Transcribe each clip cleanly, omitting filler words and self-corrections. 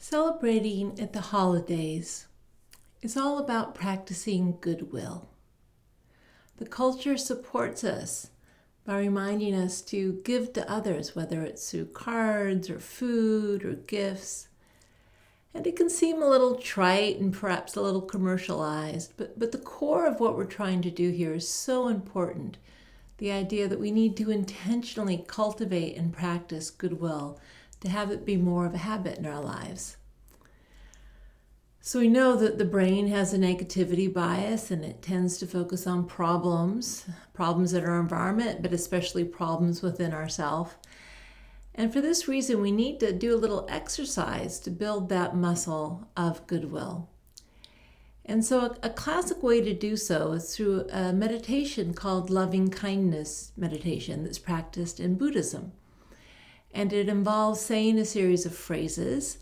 Celebrating at the holidays is all about practicing goodwill. The culture supports us by reminding us to give to others, whether it's through cards or food or gifts. And it can seem a little trite and perhaps a little commercialized, but the core of what we're trying to do here is so important. The idea that we need to intentionally cultivate and practice goodwill to have it be more of a habit in our lives. So we know that the brain has a negativity bias and it tends to focus on problems in our environment, but especially problems within ourselves. And for this reason, we need to do a little exercise to build that muscle of goodwill. And so a classic way to do so is through a meditation called loving kindness meditation that's practiced in Buddhism. And it involves saying a series of phrases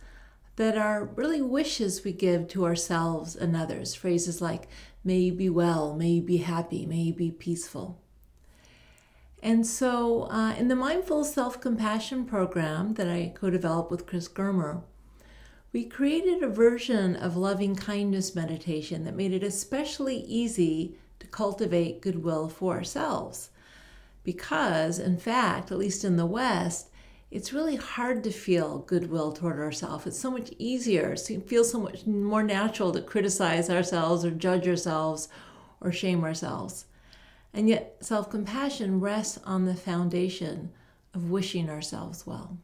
that are really wishes we give to ourselves and others. Phrases like, may you be well, may you be happy, may you be peaceful. And so in the Mindful Self-Compassion program that I co-developed with Chris Germer, we created a version of loving kindness meditation that made it especially easy to cultivate goodwill for ourselves. Because, in fact, at least in the West, it's really hard to feel goodwill toward ourselves. It's so much easier. It feels so much more natural to criticize ourselves or judge ourselves or shame ourselves. And yet self-compassion rests on the foundation of wishing ourselves well.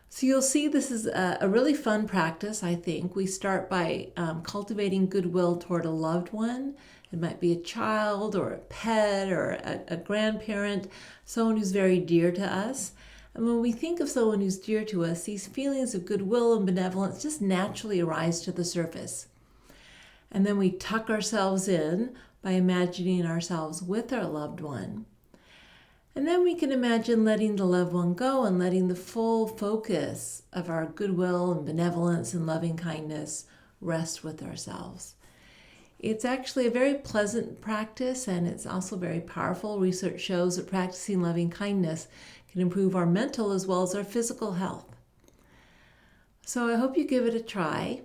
So you'll see this is a really fun practice, I think. We start by cultivating goodwill toward a loved one. It might be a child or a pet or a grandparent, someone who's very dear to us. And when we think of someone who's dear to us, these feelings of goodwill and benevolence just naturally arise to the surface. And then we tuck ourselves in by imagining ourselves with our loved one. And then we can imagine letting the loved one go and letting the full focus of our goodwill and benevolence and loving kindness rest with ourselves. It's actually a very pleasant practice, and it's also very powerful. Research shows that practicing loving kindness can improve our mental as well as our physical health. So I hope you give it a try,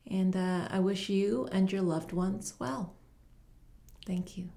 and I wish you and your loved ones well. Thank you.